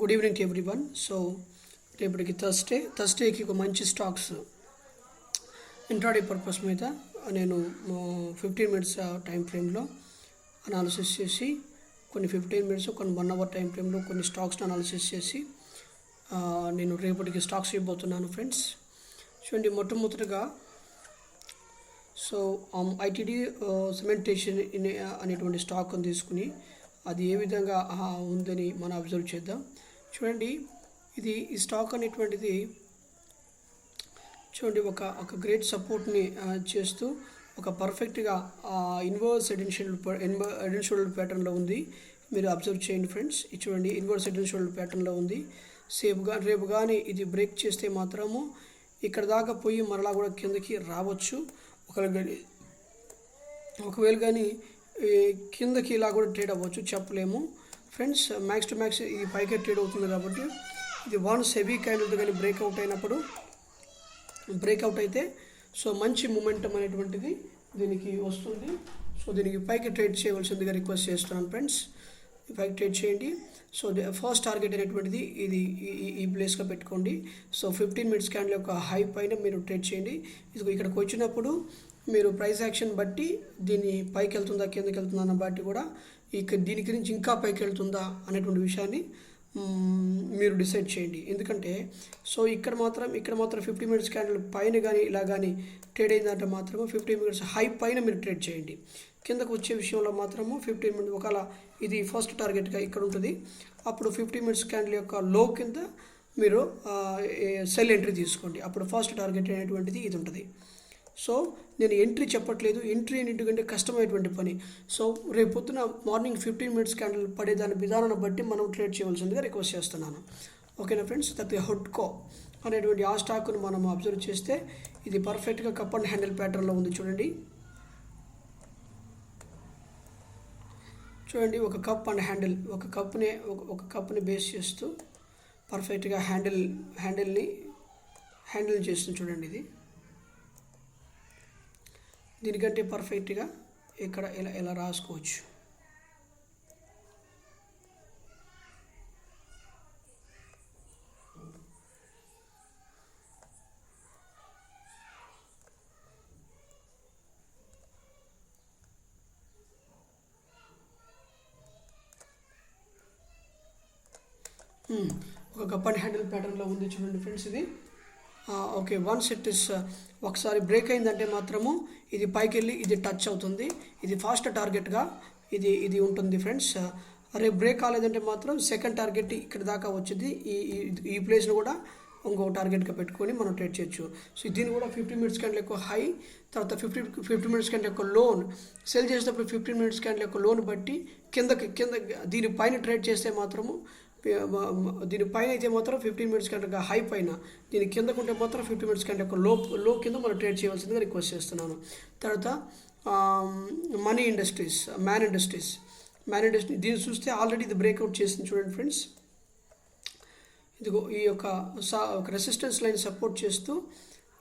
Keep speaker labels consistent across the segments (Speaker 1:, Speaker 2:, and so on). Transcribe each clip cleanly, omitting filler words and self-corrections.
Speaker 1: Good evening to everyone. So రేపటికి థర్స్డేకి ఒక మంచి స్టాక్స్ ఇంట్రాడే పర్పస్ మీద నేను 15 మినిట్స్ టైం ఫ్రేమ్లో అనాలిసిస్ చేసి కొన్ని 15 మినిట్స్ కొన్ని 1 అవర్ టైం ఫ్రేమ్లో కొన్ని స్టాక్స్ని అనాలిసిస్ చేసి నేను రేపటికి స్టాక్స్ ఇవ్వబోతున్నాను ఫ్రెండ్స్. చూడండి, మొట్టమొదటిగా సో ఐటీడీ సిమెంటేషన్ అనేటువంటి స్టాక్ని తీసుకుని అది ఏ విధంగా ఉందని మనం అబ్జర్వ్ చేద్దాం. చూడండి, ఈ స్టాక్ అనేటువంటిది చూడండి ఒక గ్రేట్ సపోర్ట్ని చేస్తూ ఒక పర్ఫెక్ట్గా ఇన్వర్స్ షోల్డర్ ప్యాటర్న్లో ఉంది. మీరు అబ్జర్వ్ చేయండి ఫ్రెండ్స్. ఇది చూడండి, ఇన్వర్స్ షోల్డర్ ప్యాటర్న్లో ఉంది. రేపు కానీ ఇది బ్రేక్ చేస్తే మాత్రము ఇక్కడ దాకా పోయి మరలా కూడా కిందకి రావచ్చు. ఒకవేళ కానీ కిందకి ఇలా కూడా ట్రేడ్ అవ్వచ్చు, చెప్పలేము ఫ్రెండ్స్. మ్యాక్స్ టు మ్యాక్స్ ఇది పైకే ట్రేడ్ అవుతుంది కాబట్టి ఇది వన్స్ హెవీ క్యాండిల్తో కానీ బ్రేక్అవుట్ అయితే సో మంచి మూమెంటం అనేటువంటిది దీనికి వస్తుంది. సో దీనికి పైకి ట్రేడ్ చేయవలసిందిగా రిక్వెస్ట్ చేస్తున్నాను ఫ్రెండ్స్. పైకి ట్రేడ్ చేయండి. సో ఫస్ట్ టార్గెట్ అనేటువంటిది ఇది ఈ ప్లేస్గా పెట్టుకోండి. సో 15 మినిట్స్ క్యాండిల్ యొక్క హై పైన మీరు ట్రేడ్ చేయండి. ఇది ఇక్కడికి వచ్చినప్పుడు మీరు ప్రైస్ యాక్షన్ బట్టి దీన్ని పైకి వెళ్తుందా కిందకి వెళ్తుందా అన్న బట్టి కూడా దీని గురించి ఇంకా పైకి వెళ్తుందా అనేటువంటి విషయాన్ని మీరు డిసైడ్ చేయండి. ఎందుకంటే సో ఇక్కడ మాత్రం 15 మినిట్స్ క్యాండిల్ పైన కానీ ఇలా కానీ ట్రేడ్ అయిందంటే మాత్రము 15 మినిట్స్ హై పైన మీరు ట్రేడ్ చేయండి. కిందకు వచ్చే విషయంలో మాత్రము 15 మినిట్స్ ఒకవేళ ఇది ఫస్ట్ టార్గెట్గా ఇక్కడ ఉంటుంది, అప్పుడు 15 మినిట్స్ క్యాండిల్ యొక్క లో కింద మీరు సెల్ ఎంట్రీ తీసుకోండి. అప్పుడు ఫస్ట్ టార్గెట్ అనేటువంటిది ఇది ఉంటుంది. సో నేను ఎంట్రీ చెప్పట్లేదు, ఎంట్రీ ఎందుకంటే కష్టమైనటువంటి పని. సో రేపు పొద్దున మార్నింగ్ 15 మినిట్స్ క్యాండిల్ పడేదాని విధానాన్ని బట్టి మనం ట్రేడ్ చేయవలసిందిగా రిక్వెస్ట్ చేస్తున్నాను. ఓకేనా ఫ్రెండ్స్. తర్వాత హుడ్కో అనేటువంటి ఆ స్టాక్ను మనం అబ్జర్వ్ చేస్తే ఇది పర్ఫెక్ట్గా కప్ అండ్ హ్యాండిల్ ప్యాటర్న్లో ఉంది. చూడండి ఒక కప్ అండ్ హ్యాండిల్ ఒక కప్ని బేస్ చేస్తూ పర్ఫెక్ట్గా హ్యాండిల్ చేస్తుంది. చూడండి, ఇది దీనికంటే పర్ఫెక్ట్గా ఇక్కడ ఎలా రాసుకోవచ్చు. ఒక కప్ అండ్ హ్యాండిల్ ప్యాటర్న్లో ఉంది. చూడండి ఫ్రెండ్స్, ఇది ఓకే. వన్స్ ఇట్ ఇస్ ఒకసారి బ్రేక్ అయిందంటే మాత్రము ఇది పైకి వెళ్ళి ఇది టచ్ అవుతుంది. ఇది ఫాస్ట్ టార్గెట్గా ఇది ఉంటుంది ఫ్రెండ్స్. రేపు బ్రేక్ కాలేదంటే మాత్రం సెకండ్ టార్గెట్ ఇక్కడ దాకా వచ్చింది. ఈ ప్లేస్ను కూడా ఇంకో టార్గెట్గా పెట్టుకొని మనం ట్రేడ్ చేయొచ్చు. సో దీన్ని కూడా 15 మినిట్స్ క్యాండిల్ యొక్క హై, తర్వాత 15 మినిట్స్ క్యాండిల్ యొక్క లోన్ సెల్ చేసేటప్పుడు 15 మినిట్స్ క్యాండిల్ యొక్క లోన్ బట్టి కింద దీనిపైన ట్రేడ్ చేస్తే మాత్రము దీనిపైన అయితే మాత్రం 15 మినిట్స్ కంటే హై పైన, దీని కిందకుంటే మాత్రం 15 మినిట్స్ కంటే ఒక లో కింద మనం ట్రేడ్ చేయవలసిందిగా రిక్వెస్ట్ చేస్తున్నాను. తర్వాత మ్యాన్ ఇండస్ట్రీస్ దీన్ని చూస్తే ఆల్రెడీ ఇది బ్రేక్అవుట్ చేసింది. చూడండి ఫ్రెండ్స్, ఇదిగో ఈ యొక్క రెసిస్టెన్స్ లైన్ సపోర్ట్ చేస్తూ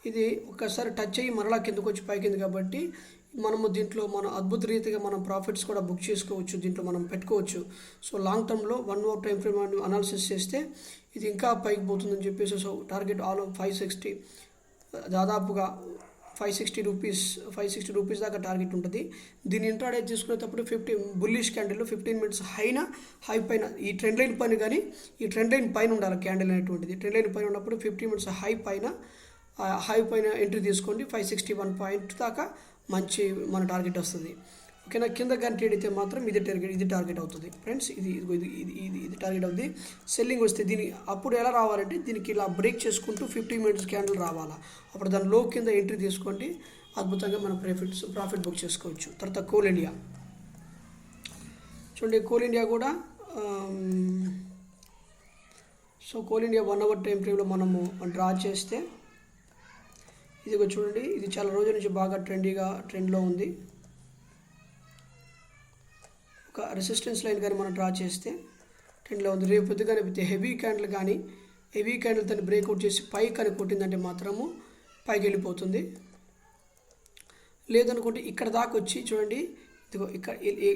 Speaker 1: ఇది ఒకసారి టచ్ అయ్యి మరలా కిందకు వచ్చి పైకింది కాబట్టి దీంట్లో మనం అద్భుత రీతిగా మనం ప్రాఫిట్స్ కూడా బుక్ చేసుకోవచ్చు, దీంట్లో మనం పెట్టుకోవచ్చు. సో లాంగ్ టర్మ్లో 1 అవర్ టైం ఫ్రేమ్ అనాలిసిస్ చేస్తే ఇది ఇంకా పైకి పోతుందని చెప్పేసి సో టార్గెట్ ఆల్ 560 దాదాపుగా 560 రూపీస్ దాకా టార్గెట్ ఉంటుంది. దీన్ని ఇంట్రాడే చేసుకునేటప్పుడు 15 బుల్లిష్ క్యాండిల్లో 15 మినిట్స్ హై పైన ఈ ట్రెండ్ లైన్ పైన కానీ ఈ ట్రెండ్ లైన్ పైన ఉండాలి క్యాండిల్ అనేటువంటిది. ట్రెండ్ లైన్ పైన ఉన్నప్పుడు 15 మినిట్స్ హై పైన ఎంట్రీ తీసుకోండి. 561 పాయింట్ దాకా మంచి మన టార్గెట్ వస్తుంది. ఓకేనా. కింద కానీ ట్రేడ్ అయితే మాత్రం ఇది టార్గెట్ అవుతుంది ఫ్రెండ్స్. ఇది టార్గెట్ అవుతుంది. సెల్లింగ్ వస్తే అప్పుడు ఎలా రావాలంటే దీనికి ఇలా బ్రేక్ చేసుకుంటూ 15 మినిట్స్ క్యాండిల్ రావాలా, అప్పుడు దాని లో కింద ఎంట్రీ తీసుకోండి. అద్భుతంగా మనం ప్రాఫిట్ బుక్ చేసుకోవచ్చు. తర్వాత కోల్ ఇండియా చూడండి, కోల్ ఇండియా కూడా so Coal India 1 hour time ఫ్రేమ్లో మనము డ్రా చేస్తే ఇదిగో చూడండి, ఇది చాలా రోజుల నుంచి బాగా ట్రెండ్లో ఉంది. ఒక రెసిస్టెన్స్ లైన్ కానీ మనం డ్రా చేస్తే ట్రెండ్లో ఉంది. రేపు పొద్దుగానే హెవీ క్యాండిల్ తను బ్రేక్అవుట్ చేసి పైకి కానీ కొట్టిందంటే మాత్రము పైకి వెళ్ళిపోతుంది. లేదనుకుంటే ఇక్కడ దాకా వచ్చి చూడండి, ఇదిగో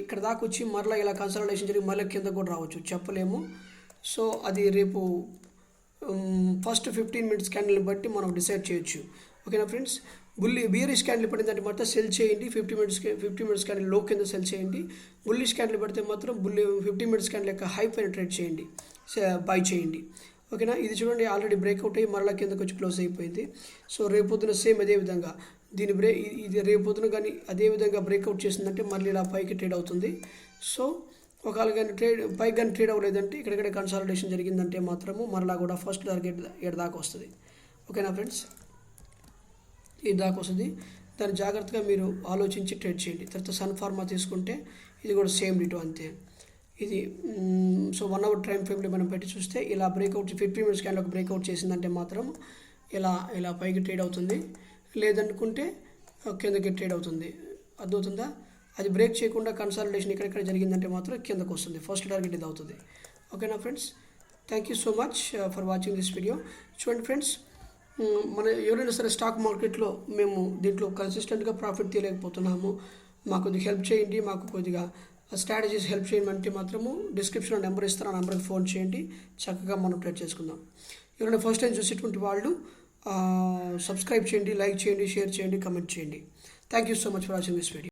Speaker 1: ఇక్కడ దాకా వచ్చి మరలా ఇలా కన్సల్టేషన్ జరిగి మళ్ళీ కింద కూడా రావచ్చు, చెప్పలేము. సో అది రేపు ఫస్ట్ 15 మినిట్స్ క్యాండిల్ని బట్టి మనం డిసైడ్ చేయొచ్చు. ఓకేనా ఫ్రెండ్స్. బియరిష్ క్యాండిల్ పడిందంటే మాత్రం సెల్ చేయండి. 50 మినిట్స్ క్యాండిల్ లో కింద సెల్ చేయండి. బుల్లిష్ క్యాండిల్ పడితే మాత్రం 50 మినిట్స్ క్యాండిల్ యొక్క హై పైన ట్రేడ్ చేయండి, బై చేయండి. ఓకేనా. ఇది చూడండి ఆల్రెడీ బ్రేక్అవుట్ అయ్యి మరలా కిందకు వచ్చి క్లోజ్ అయిపోయింది. సో రేపొద్దున సేమ్ అదే విధంగా ఇది రేపొద్దున కానీ అదే విధంగా బ్రేక్అవుట్ చేసిందంటే మళ్ళీ ఇలా పైకి ట్రేడ్ అవుతుంది. సో ఒకవేళ కానీ పైకి కానీ ట్రేడ్ అవ్వలేదంటే ఇక్కడిక్కడ కన్సాలిడేషన్ జరిగిందంటే మాత్రము మరలా కూడా ఫస్ట్ టార్గెట్ 7 దాకా వస్తుంది. ఓకేనా ఫ్రెండ్స్. ఇది దాకా వస్తుంది. దాన్ని జాగ్రత్తగా మీరు ఆలోచించి ట్రేడ్ చేయండి. తర్వాత సన్ ఫార్మా తీసుకుంటే ఇది కూడా సేమ్ డిటో అంతే. ఇది సో 1 అవర్ టైం ఫ్రేమ్లో మనం పెట్టి చూస్తే ఇలా బ్రేక్అవుట్ 15 మినిట్స్ క్యాండిల్ బ్రేక్అవుట్ చేసిందంటే మాత్రం ఇలా పైకి ట్రేడ్ అవుతుంది. లేదనుకుంటే కిందకి ట్రేడ్ అవుతుంది. అర్థమవుతుందా. అది బ్రేక్ చేయకుండా కన్సాలిడేషన్ ఎక్కడెక్కడ జరిగిందంటే మాత్రం కిందకు వస్తుంది. ఫస్ట్ టార్గెట్ ఇది అవుతుంది. ఓకేనా friends. Thank you so much for watching this video. చూడండి ఫ్రెండ్స్, మన ఎవరైనా సరే స్టాక్ మార్కెట్లో మేము దీంట్లో కన్సిస్టెంట్గా ప్రాఫిట్ తీయలేకపోతున్నాము, మాకు కొద్దిగా హెల్ప్ చేయండి, మాకు కొద్దిగా స్ట్రాటజీస్ హెల్ప్ చేయమంటే మాత్రము డిస్క్రిప్షన్లో నెంబర్ ఇస్తాను, ఆ నెంబర్కి ఫోన్ చేయండి. చక్కగా మనం ట్రేడ్ చేసుకుందాం. ఎవరైనా ఫస్ట్ టైం చూసేటువంటి వాళ్ళు సబ్స్క్రైబ్ చేయండి, లైక్ చేయండి, షేర్ చేయండి, కమెంట్ చేయండి. Thank you so much for watching this video.